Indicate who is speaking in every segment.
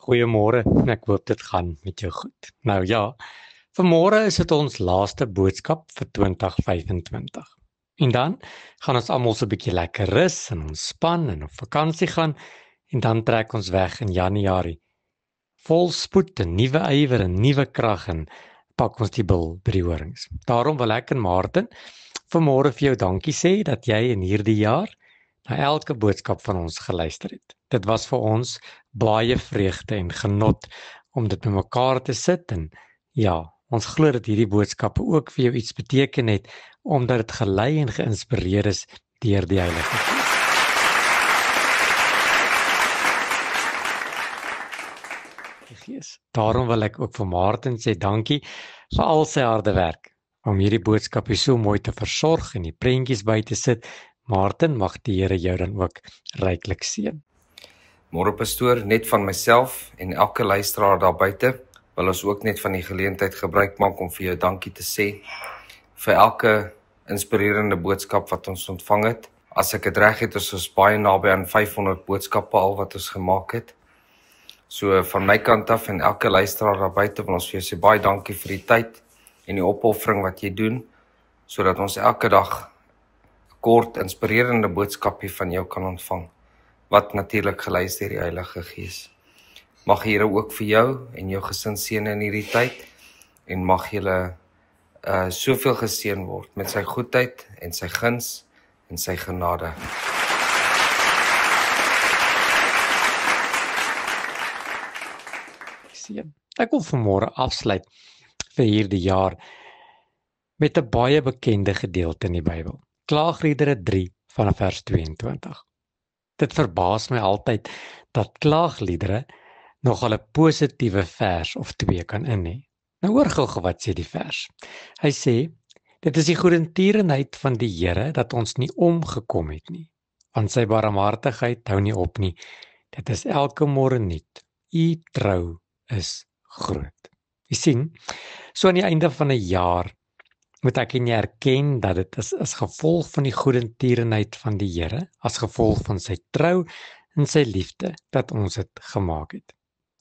Speaker 1: Goeiemôre, ek hoop dit gaan met jou goed. Nou ja, vanmôre is dit ons laaste boodskap vir 2025. En dan gaan ons almal so 'n bietjie lekker rus en ontspan en op vakansie gaan en dan trek ons weg in Januarie. Vol spoed en nuwe ywer en nuwe krag en pak ons die bil by die horings. Daarom wil ek en Martin vanmôre vir jou dankie sê dat jy in hierdie jaar na elke boodskap van ons geluister het. Dit was vir ons baie vreugde en genot om dit bymekaar te sit en ja, ons glo dat hierdie boodskappe ook vir jou iets beteken het omdat dit gelei en geïnspireer is deur die Heilige Gees. Daarom wil ek ook vir Martin sê dankie vir al sy harde werk om hierdie boodskappe so mooi te versorg en die prentjies by te sit. Martin, mag die Here jou dan ook ryklik seën.
Speaker 2: Môre pastoor, net van myself en elke luisteraar daar buite, wil ons ook net van die geleentheid gebruik maak om vir jou dankie te sê vir elke inspirerende boodskap wat ons ontvang het. As ek dit reg het, is ons baie naby aan 500 boodskappe al wat ons gemaak het. So van my kant af en elke luisteraar daar buite wil ons vir jou sê baie dankie vir die tyd en die opoffering wat jy doen, sodat ons elke dag kort inspirerende boodskapie van jou kan ontvang, wat natuurlik gelei is deur die Heilige Gees. Mag die Here ook vir jou en jou gesin seën in hierdie tyd en mag julle soveel geseën word met sy goedheid en sy guns en sy genade.
Speaker 1: Ek wil vanmôre afsluit vir hierdie jaar met 'n baie bekende gedeelte in die Bybel. Klaagliedere 3 vanaf vers 22. Dit verbaas my altyd dat klaagliedere nogal 'n positiewe vers of twee kan in hê. Nou hoor gou wat sê die vers. Hy sê, dit is die goedertierenheid van die Here dat ons nie omgekom het nie, want sy barmhartigheid hou nie op nie. Dit is elke môre nuut. U trou is groot. Jy sien, so aan die einde van 'n jaar moet ek en jy erken dat dit is as gevolg van die goedertierenheid van die Here, as gevolg van sy trou en sy liefde dat ons dit gemaak het.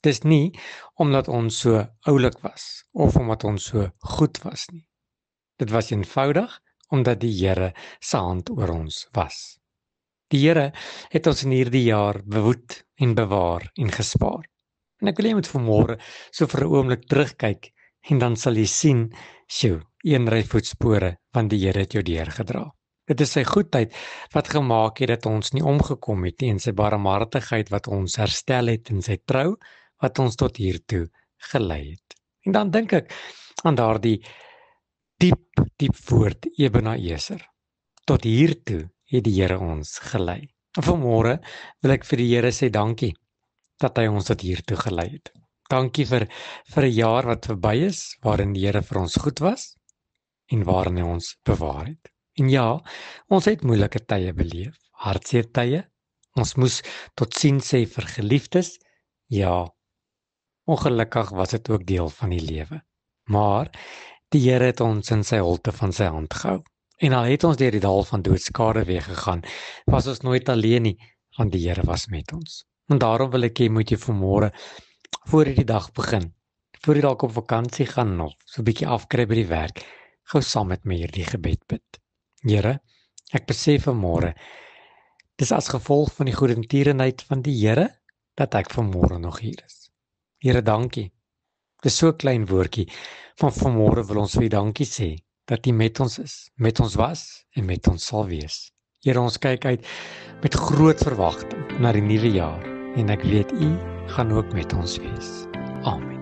Speaker 1: Dis nie omdat ons so oulik was of omdat ons so goed was nie. Dit was eenvoudig omdat die Here se hand oor ons was. Die Here het ons in hierdie jaar behoed en bewaar en gespaar. En ek wil jy moet vanmôre so vir 'n oomblik terugkyk en dan sal jy sien, sjoe, een ry voetspore, want die Here het jou deurgedra. Dit is sy goedheid wat gemaak het dat ons nie omgekom het nie en sy barmhartigheid wat ons herstel het en sy trou wat ons tot hiertoe gelei het. En dan dink ek aan daardie diep woord Ebenezer. Tot hiertoe het die Here ons gelei. En vanmôre wil ek vir die Here sê dankie dat hy ons tot hiertoe gelei het. Dankie vir 'n jaar wat verby is, waarin die Here vir ons goed was en waarin hy ons bewaar het. En ja, ons het moeilike tye beleef, hartseer tye. Ons moes totsiens sê vir geliefdes. Ja, ongelukkig was dit ook deel van die lewe. Maar die Here het ons in sy holte van sy hand gehou. En al het ons deur die dal van doodskade weer gegaan, was ons nooit alleen nie, want die Here was met ons. En daarom wil ek hê moet jy vanmôre voor jy die dag begin, voor jy dalk op vakansie gaan of so 'n bietjie afkry by die werk, gou saam met my hierdie gebed bid. Here, ek besef vanmôre, dis as gevolg van die goedertierenheid van die Here dat ek vanmôre nog hier is. Here, dankie. Dis so 'n klein woordjie, van vanmôre wil ons vir U dankie sê dat U met ons is, met ons was en met ons sal wees. Here, ons kyk uit met groot verwagting na die nuwe jaar en ek weet U gaan ook met ons wees. Amen.